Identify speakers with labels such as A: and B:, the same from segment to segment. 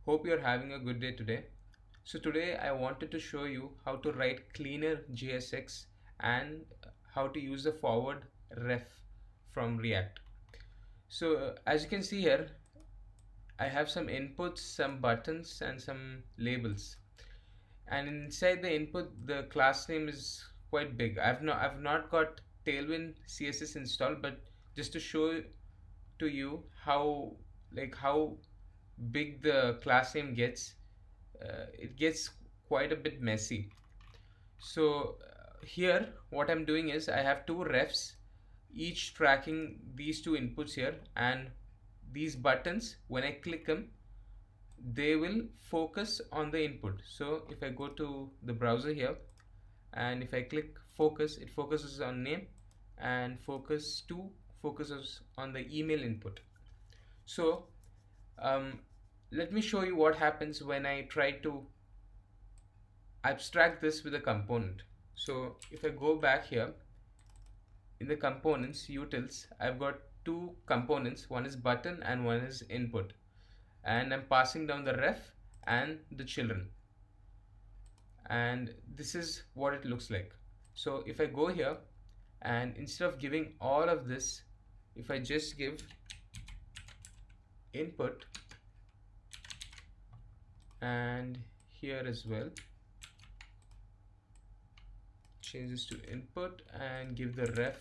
A: Hope you're having a good day today. So today I wanted to show you how to write cleaner JSX and how to use the forward ref from React. So as you can see here, I have some inputs, some buttons and some labels. And inside the input, the class name is quite big. I've not got Tailwind CSS installed, but just to show to you how big the class name gets, it gets quite a bit messy. So here what I'm doing is I have two refs, each tracking these two inputs here, and these buttons, when I click them, they will focus on the input. So if I go to the browser here and if I click focus, it focuses on name, and focus 2 focuses on the email input. So let me show you what happens when I try to abstract this with a component. So if I go back here in the components utils, I've got two components, one is button and one is input, and I'm passing down the ref and the children, and this is what it looks like. So if I go here and instead of giving all of this, if I just give input and here as well, change this to input and give the ref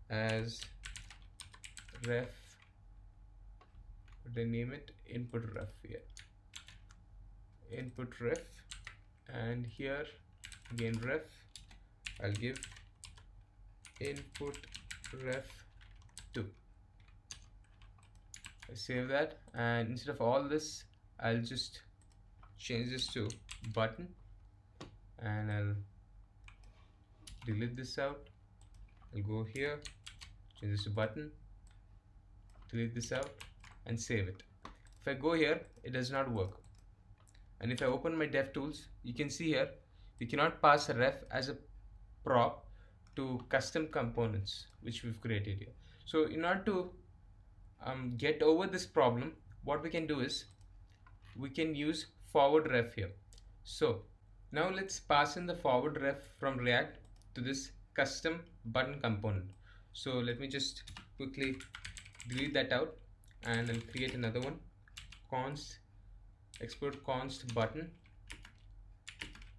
A: as ref, what did I name it? Input ref. Yeah, input ref, and here again ref, I'll give input ref 2. I save that, and instead of all this, I'll just change this to button, and I'll delete this out. I'll go here, change this to button, delete this out, and save it. If I go here, it does not work. And if I open my DevTools, you can see here we cannot pass a ref as a prop to custom components which we've created here. So in order to get over this problem, what we can do is we can use forwardRef here. So now let's pass in the forwardRef from React to this custom button component. So let me just quickly delete that out, and I'll create another one, const export const button,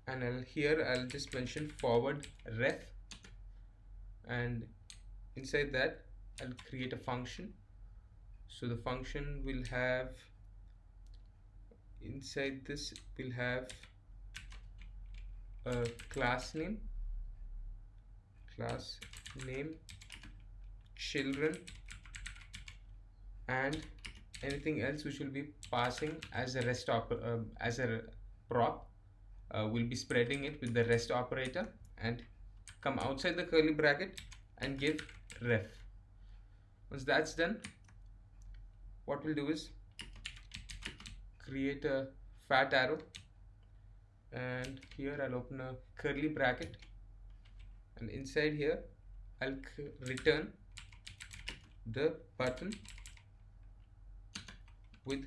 A: and I'll just mention forwardRef, and inside that I'll create a function. So the function will have, inside this will have a class name, children, and anything else which will be passing as a as a prop. We'll be spreading it with the rest operator and come outside the curly bracket and give ref. Once that's done, what we'll do is create a fat arrow, and here I'll open a curly bracket, and inside here I'll return the button with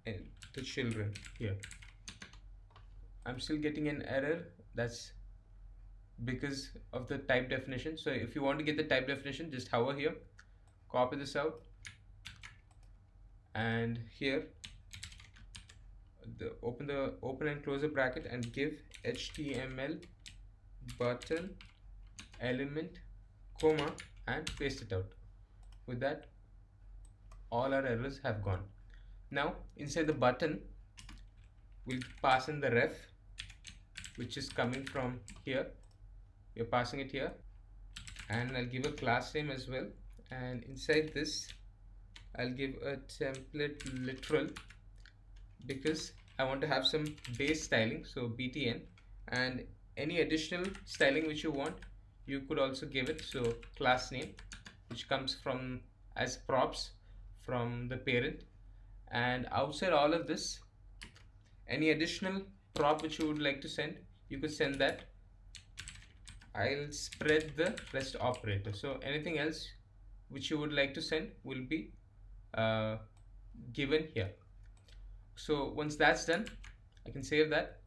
A: the children here. I'm still getting an error. That's because of the type definition. So if you want to get the type definition, just hover here, copy this out, and here open and close the bracket and give HTML button element comma and paste it out. With that, all our errors have gone. Now inside the button, we'll pass in the ref, which is coming from here. We're passing it here, and I'll give a class name as well, and inside this I'll give a template literal because I want to have some base styling, so btn, and any additional styling which you want, you could also give it. So class name, which comes from as props from the parent, and outside all of this, any additional prop which you would like to send, you could send that. I'll spread the rest operator. So anything else which you would like to send will be given here. So once that's done, I can save that,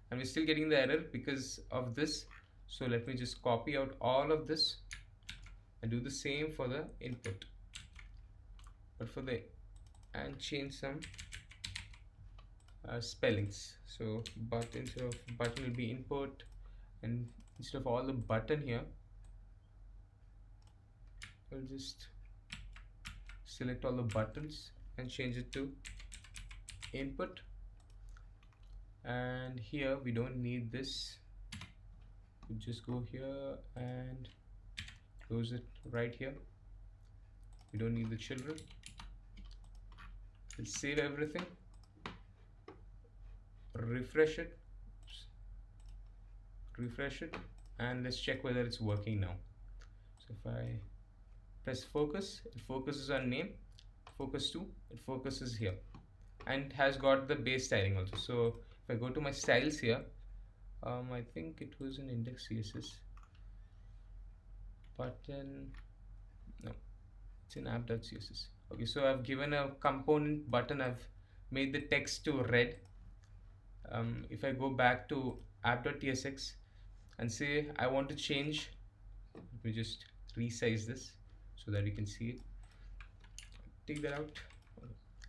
A: and we're still getting the error because of this. So let me just copy out all of this and do the same for the input, but for the and change some spellings. So but instead of button will be input, and instead of all the button here, I'll just select all the buttons and change it to input. And here we don't need this, we just go here and close it right here. We don't need the children. We'll save everything, refresh it, and let's check whether it's working now. So if I press focus, it focuses on name, focus to, it focuses here, and has got the base styling also. So if I go to my styles here, I think it was an index CSS button, no, it's in app.css. Okay, so I've given a component button, I've made the text to red. If I go back to app.tsx and say I want to change, let me just resize this so that you can see it. Take that out.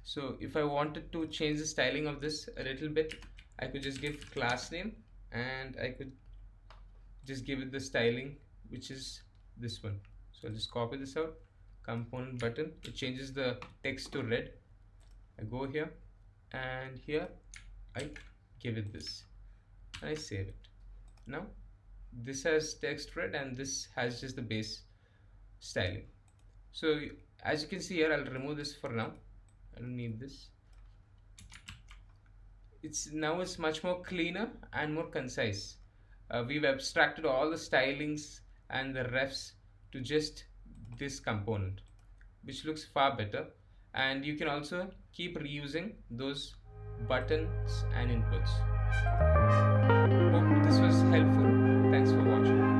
A: So if I wanted to change the styling of this a little bit, I could just give class name, and I could just give it the styling, which is this one. So I'll just copy this out, component button, it changes the text to red. I go here, and here I give it this, and I save it. Now this has text red, and this has just the base styling. So as you can see here, I'll remove this for now, I don't need this. It's much more cleaner and more concise. We've abstracted all the stylings and the refs to just this component, which looks far better, and you can also keep reusing those buttons and inputs. Hope this was helpful. Thanks for watching.